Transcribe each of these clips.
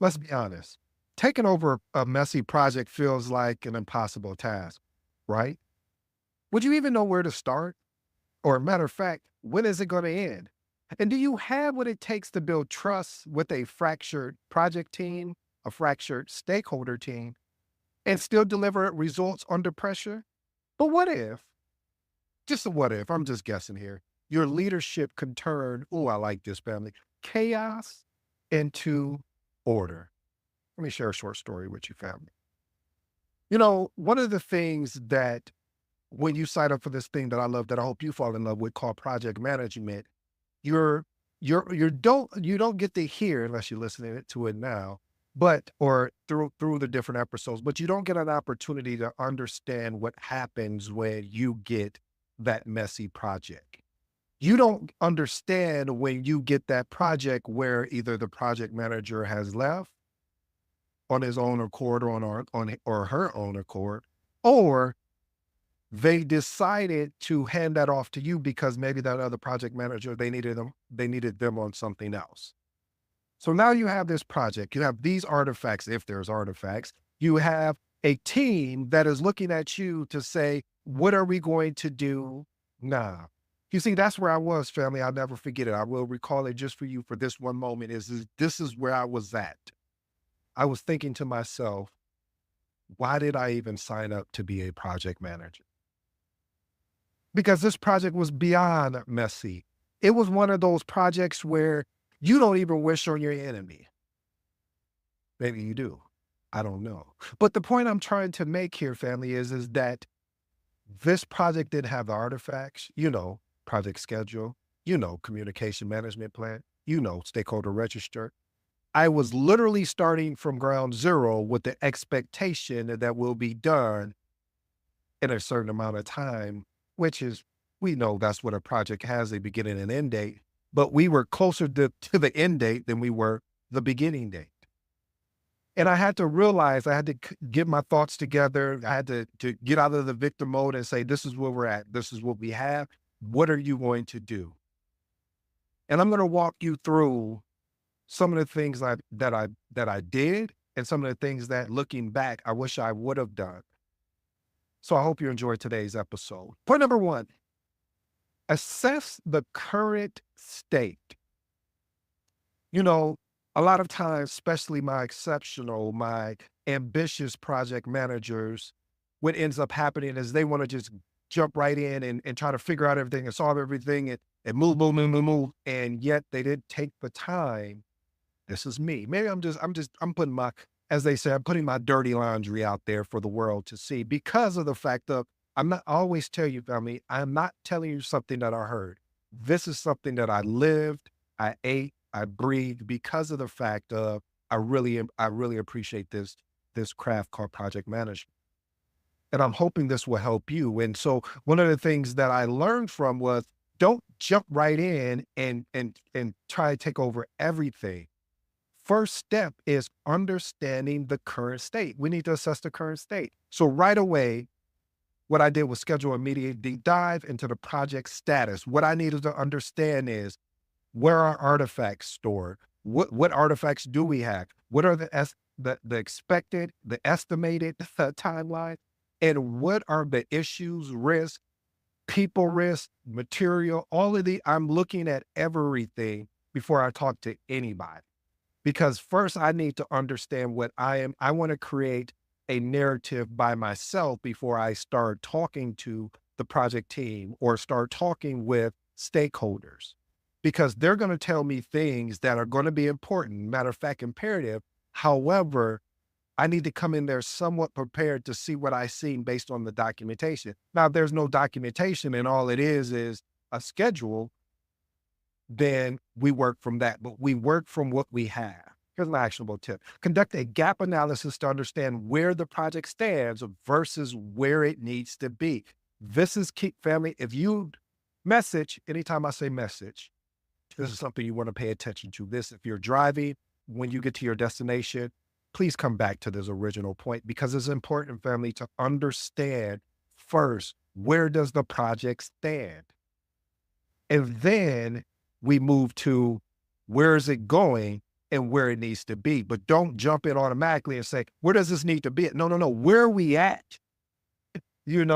Let's be honest. Taking over a messy project feels like an impossible task, right? Would you even know where to start? Or, matter of fact, when is it going to end? And do you have what it takes to build trust with a fractured project team, a fractured stakeholder team, and still deliver results under pressure? But what if, just a what if, I'm just guessing here, your leadership can turn, oh, I like this family, chaos into order? Let me share a short story with you, family. One of the things that when you sign up for this thing that I love, that I hope you fall in love with, called project management, you're you don't get to hear unless you're listening to it now, but or through the different episodes, but you don't get an opportunity to understand what happens when you get that messy project. You don't understand when you get that project where either the project manager has left on his own accord, or or her own accord, or they decided to hand that off to you because maybe that other project manager, they needed them on something else. So now you have this project, you have these artifacts, if there's artifacts, you have a team that is looking at you to say, what are we going to do now? You see, that's where I was, family. I'll never forget it. I will recall it just for you for this one moment. This is where I was at. I was thinking to myself, why did I even sign up to be a project manager? Because this project was beyond messy. It was one of those projects where you don't even wish on your enemy. Maybe you do. I don't know. But the point I'm trying to make here, family, is that this project didn't have the artifacts, project schedule, communication management plan, stakeholder register. I was literally starting from ground zero with the expectation that will be done in a certain amount of time, which is, we know that's what a project has, a beginning and end date, but we were closer to the end date than we were the beginning date. And I had to realize, I had to get my thoughts together. I had to get out of the victim mode and say, this is where we're at. This is what we have. What are you going to do? And I'm going to walk you through some of the things that I did, and some of the things that, looking back, I wish I would have done. So I hope you enjoyed today's episode. Point number one, assess the current state. You know, a lot of times, especially my ambitious project managers, what ends up happening is they want to just jump right in and try to figure out everything and solve everything and move, move, move, move, move. And yet they didn't take the time. This is me. Maybe I'm putting my, as they say, I'm putting my dirty laundry out there for the world to see, because of the fact of, I always tell you, family, I'm not telling you something that I heard. This is something that I lived, I ate, I breathed, because of the fact of, I really appreciate this craft called project management. And I'm hoping this will help you. And so one of the things that I learned from was, don't jump right in and try to take over everything. First step is understanding the current state. We need to assess the current state. So right away, what I did was schedule a immediate deep dive into the project status. What I needed to understand is, where are artifacts stored? What artifacts do we have? What are the expected, the estimated timeline? And what are the issues, risks, people risk, material, all of I'm looking at everything before I talk to anybody. Because first I need to understand what I am. I want to create a narrative by myself before I start talking to the project team or start talking with stakeholders, because they're going to tell me things that are going to be important. Matter of fact, imperative. However, I need to come in there somewhat prepared to see what I seen based on the documentation. Now, if there's no documentation and all it is a schedule, then we work from that, but we work from what we have. Here's an actionable tip. Conduct a gap analysis to understand where the project stands versus where it needs to be. This is key, family. If you message, anytime I say message, this is something you want to pay attention to. This, if you're driving, when you get to your destination, please come back to this original point, because it's important, family, to understand first, where does the project stand? And then we move to, where is it going? and where it needs to be. But don't jump in automatically and say, where does this need to be? No, no, no. Where are we at?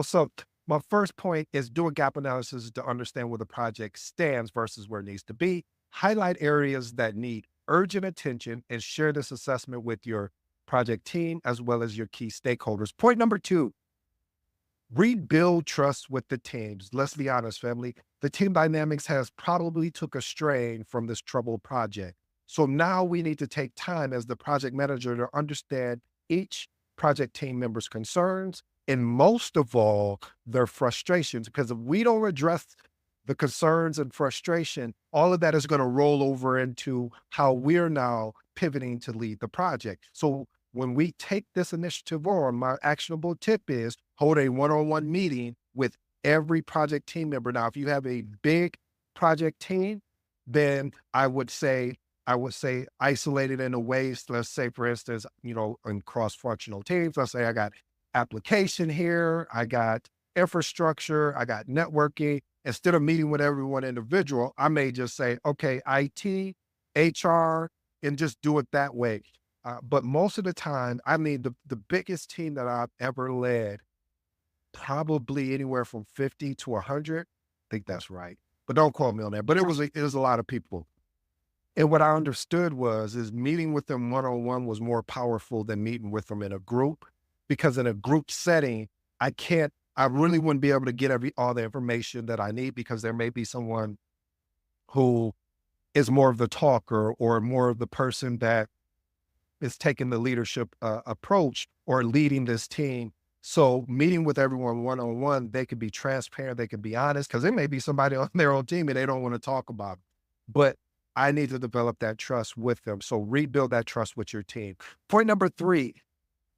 So my first point is do a gap analysis to understand where the project stands versus where it needs to be. Highlight areas that need urgent attention and share this assessment with your project team as well as your key stakeholders. Point number two, rebuild trust with the teams. Let's be honest, family. The team dynamics has probably took a strain from this troubled project. So now we need to take time as the project manager to understand each project team member's concerns and most of all, their frustrations. Because if we don't address the concerns and frustration, all of that is going to roll over into how we're now pivoting to lead the project. So when we take this initiative on, my actionable tip is hold a one-on-one meeting with every project team member. Now, if you have a big project team, then I would say isolate it in a ways. Let's say, for instance, in cross-functional teams, let's say I got application here, I got infrastructure, I got networking. Instead of meeting with everyone individual, I may just say, okay, IT, HR, and just do it that way. But most of the time, I mean, the biggest team that I've ever led, probably anywhere from 50 to 100. I think that's right. But don't quote me on that. But it was a lot of people. And what I understood is meeting with them one-on-one was more powerful than meeting with them in a group, because in a group setting, I really wouldn't be able to get all the information that I need, because there may be someone who is more of the talker or more of the person that is taking the leadership approach or leading this team. So meeting with everyone one-on-one, they could be transparent, they could be honest, because there may be somebody on their own team and they don't want to talk about it. But I need to develop that trust with them. So rebuild that trust with your team. Point number three,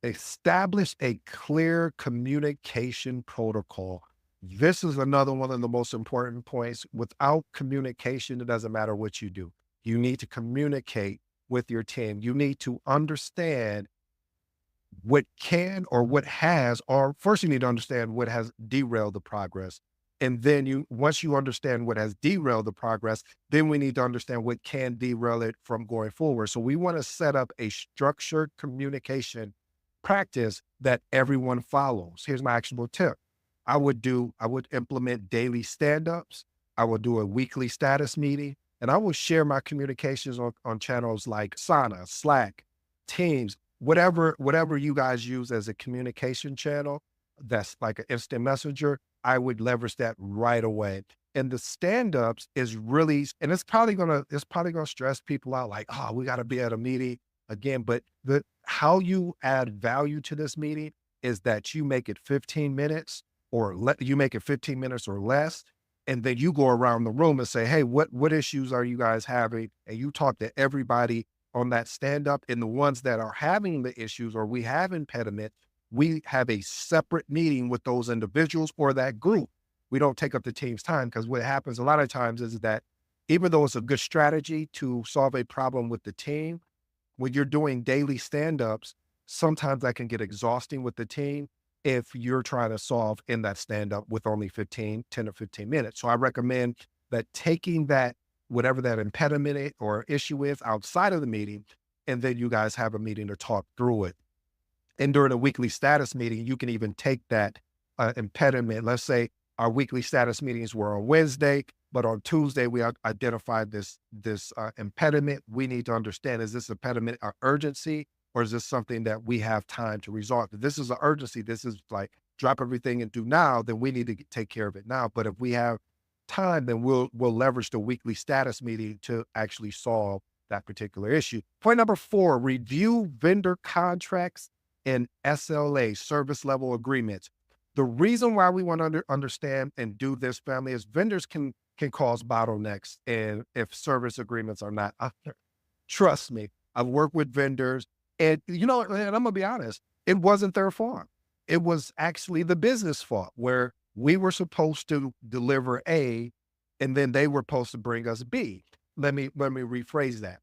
establish a clear communication protocol. This is another one of the most important points. Without communication, it doesn't matter what you do. You need to communicate with your team. You need to understand what can or what has, or first you need to understand what has derailed the progress. And then once you understand what has derailed the progress, then we need to understand what can derail it from going forward. So we want to set up a structured communication practice that everyone follows. Here's my actionable tip. I would implement daily stand-ups. I would do a weekly status meeting, and I will share my communications on channels like Sana, Slack, Teams, whatever you guys use as a communication channel. That's like an instant messenger. I would leverage that right away. And the stand-ups is really, and it's probably gonna stress people out, like, oh, we got to be at a meeting again. But how you add value to this meeting is that you make it 15 minutes you make it 15 minutes or less. And then you go around the room and say, hey, what issues are you guys having? And you talk to everybody on that stand up, and the ones that are having the issues or we have impediment, we have a separate meeting with those individuals or that group. We don't take up the team's time, because what happens a lot of times is that even though it's a good strategy to solve a problem with the team, when you're doing daily stand-ups, sometimes that can get exhausting with the team if you're trying to solve in that stand-up with only 10 or 15 minutes. So I recommend that taking that, whatever that impediment or issue is, outside of the meeting, and then you guys have a meeting to talk through it. And during a weekly status meeting, you can even take that impediment. Let's say our weekly status meetings were on Wednesday, but on Tuesday, we identified this impediment. We need to understand, is this impediment an urgency, or is this something that we have time to resolve? If this is an urgency, this is like drop everything and do now, then we need to take care of it now. But if we have time, then we'll leverage the weekly status meeting to actually solve that particular issue. Point number 4, review vendor contracts and SLA, service level agreements. The reason why we want to understand and do this, family, is vendors can cause bottlenecks, and if service agreements are not up there. Trust me, I've worked with vendors, and and I'm gonna be honest, it wasn't their fault. It was actually the business fault, where we were supposed to deliver A, and then they were supposed to bring us B. Let me rephrase that.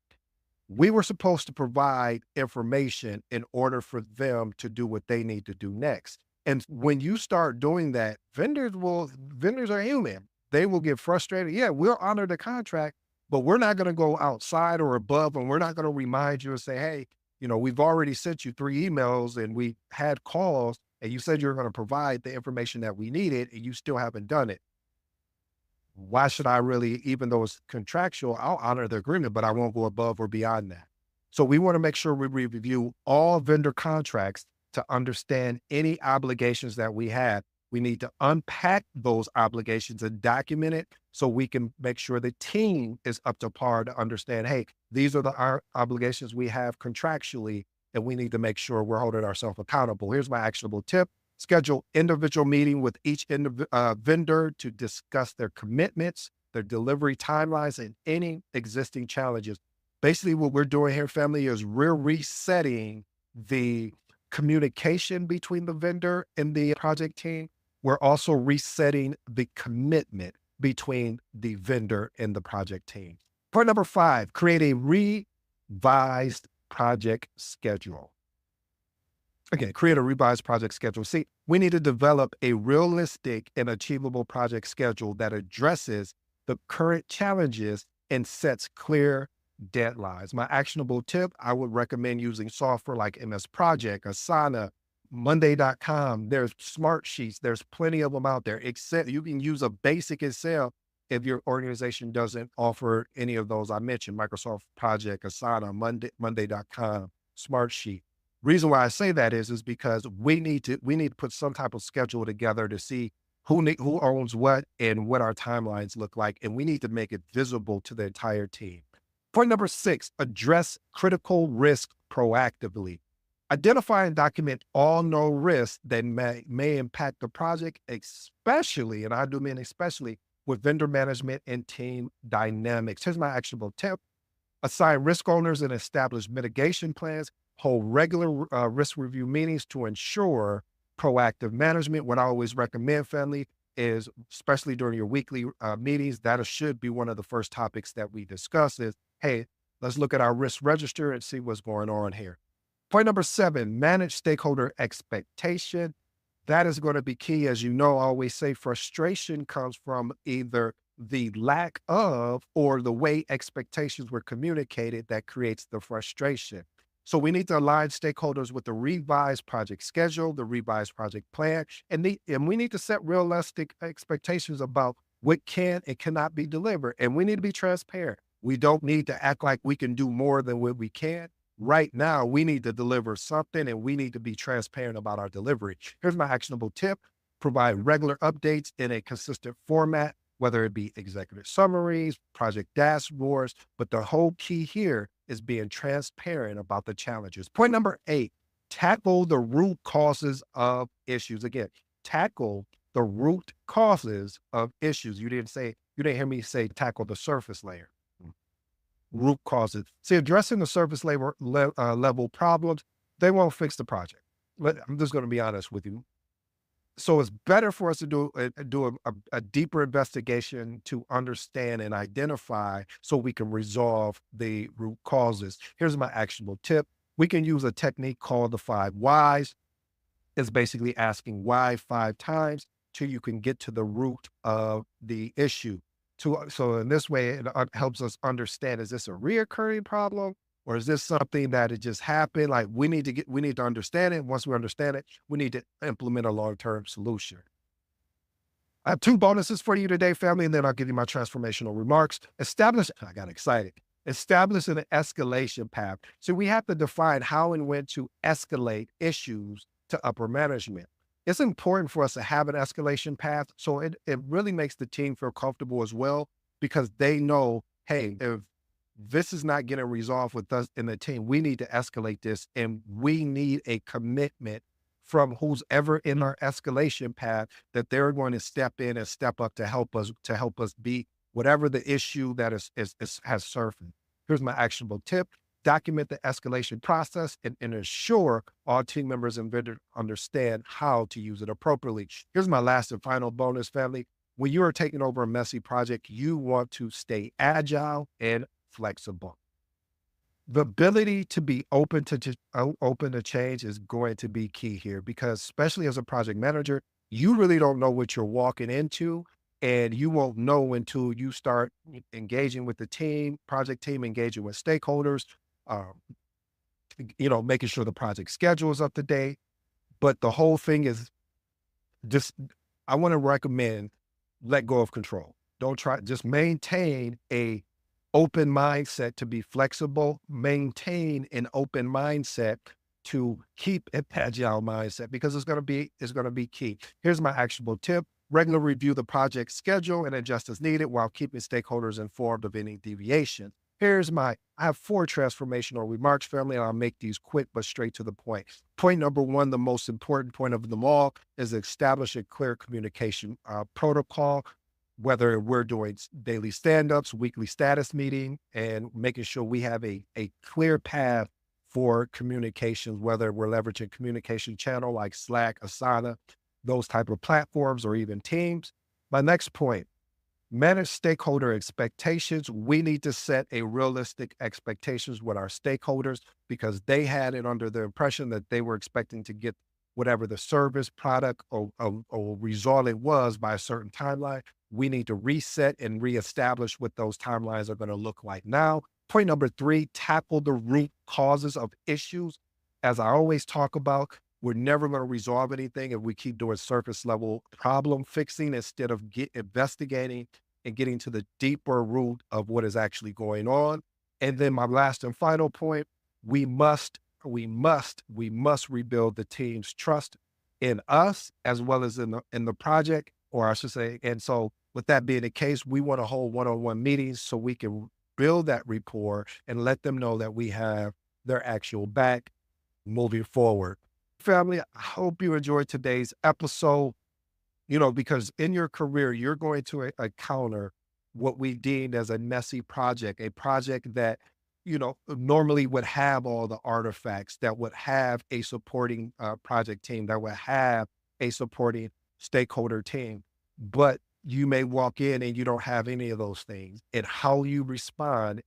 We were supposed to provide information in order for them to do what they need to do next. And when you start doing that, vendors are human. They will get frustrated. Yeah, we'll honor the contract, but we're not going to go outside or above, and we're not going to remind you and say, hey, we've already sent you 3 emails and we had calls and you said you were going to provide the information that we needed and you still haven't done it. Why should I really, even though it's contractual, I'll honor the agreement, but I won't go above or beyond that. So we want to make sure we review all vendor contracts to understand any obligations that we have. We need to unpack those obligations and document it so we can make sure the team is up to par to understand, hey, these are our obligations we have contractually, and we need to make sure we're holding ourselves accountable. Here's my actionable tip. Schedule individual meeting with each vendor to discuss their commitments, their delivery timelines, and any existing challenges. Basically, what we're doing here, family, is we're resetting the communication between the vendor and the project team. We're also resetting the commitment between the vendor and the project team. Point number 5, create a revised project schedule. Again, create a revised project schedule. See, we need to develop a realistic and achievable project schedule that addresses the current challenges and sets clear deadlines. My actionable tip, I would recommend using software like MS Project, Asana, Monday.com. There's smart sheets. There's plenty of them out there. Excel, you can use a basic Excel if your organization doesn't offer any of those I mentioned, Microsoft Project, Asana, Monday.com, Smartsheet. Reason why I say that is because we need to put some type of schedule together to see who owns what and what our timelines look like, and we need to make it visible to the entire team. Point number 6, address critical risk proactively. Identify and document all known risks that may impact the project, especially, and I do mean especially, with vendor management and team dynamics. Here's my actionable tip. Assign risk owners and establish mitigation plans. Hold regular risk review meetings to ensure proactive management. What I always recommend, family, is especially during your weekly meetings, that should be one of the first topics that we discuss is, hey, let's look at our risk register and see what's going on here. Point number 7, manage stakeholder expectation. That is going to be key. As you know, I always say frustration comes from either the lack of or the way expectations were communicated that creates the frustration. So we need to align stakeholders with the revised project schedule, the revised project plan, and we need to set realistic expectations about what can and cannot be delivered. And we need to be transparent. We don't need to act like we can do more than what we can. Right now, we need to deliver something and we need to be transparent about our delivery. Here's my actionable tip. Provide regular updates in a consistent format, whether it be executive summaries, project dashboards, but the whole key here is being transparent about the challenges. Point number 8, tackle the root causes of issues. Again, tackle the root causes of issues. You didn't hear me say tackle the surface layer. Root causes. See, addressing the surface level problems, they won't fix the project. I'm just going to be honest with you. So it's better for us to do a deeper investigation to understand and identify so we can resolve the root causes. Here's my actionable tip. We can use a technique called the 5 whys. It's basically asking why 5 times till you can get to the root of the issue. So in this way, it helps us understand, is this a reoccurring problem or is this something that it just happened? Like we need to understand it. Once we understand it, we need to implement a long-term solution. I have 2 bonuses for you today, family, and then I'll give you my transformational remarks. I got excited. Establish an escalation path. So we have to define how and when to escalate issues to upper management. It's important for us to have an escalation path. So it really makes the team feel comfortable as well, because they know, hey, if this is not getting resolved with us in the team, we need to escalate this and we need a commitment from who's ever in our escalation path that they're going to step in and step up to help us beat whatever the issue that has surfaced. Here's my actionable tip. Document the escalation process and ensure all team members and vendors understand how to use it appropriately. Here's my last and final bonus, family. When you are taking over a messy project, you want to stay agile and flexible. The ability to be open to change is going to be key here, because especially as a project manager, you really don't know what you're walking into. And you won't know until you start engaging with the team, project team, engaging with stakeholders, um, making sure the project schedule is up to date. But the whole thing is just, I want to recommend let go of control. Don't try, just maintain a open mindset to be flexible, maintain an open mindset to keep an agile mindset because it's going to be key. Here's my actionable tip. Regular review the project schedule and adjust as needed while keeping stakeholders informed of any deviation. I have 4 transformational remarks, family, and I'll make these quick but straight to the point. Point number one, the most important point of them all, is establish a clear communication protocol, whether we're doing daily stand-ups, weekly status meeting, and making sure we have a clear path for communications, whether we're leveraging communication channel like Slack, Asana, those type of platforms, or even Teams. My next point, manage stakeholder expectations. We need to set a realistic expectations with our stakeholders because they had it under the impression that they were expecting to get whatever the service, product, or result it was by a certain timeline. We need to reset and reestablish what those timelines are going to look like now. Point number three, tackle the root causes of issues. As I always talk about, we're never going to resolve anything if we keep doing surface level problem fixing instead of investigating and getting to the deeper root of what is actually going on. And then my last and final point, we must rebuild the team's trust in us as well as in the project, or I should say. And so with that being the case, we want to hold one-on-one meetings so we can build that rapport and let them know that we have their actual back moving forward. Family, I hope you enjoyed today's episode, because in your career, you're going to encounter what we deemed as a messy project, a project that, normally would have all the artifacts, that would have a supporting project team, that would have a supporting stakeholder team. But you may walk in and you don't have any of those things. And how you respond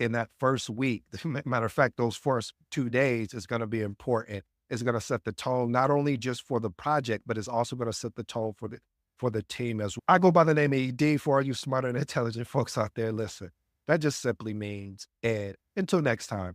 in that first week, matter of fact, those first 2 days is going to be important. It's going to set the tone, not only just for the project, but it's also going to set the tone for the team as well. I go by the name of ED. For all you smart and intelligent folks out there. Listen, that just simply means, and until next time.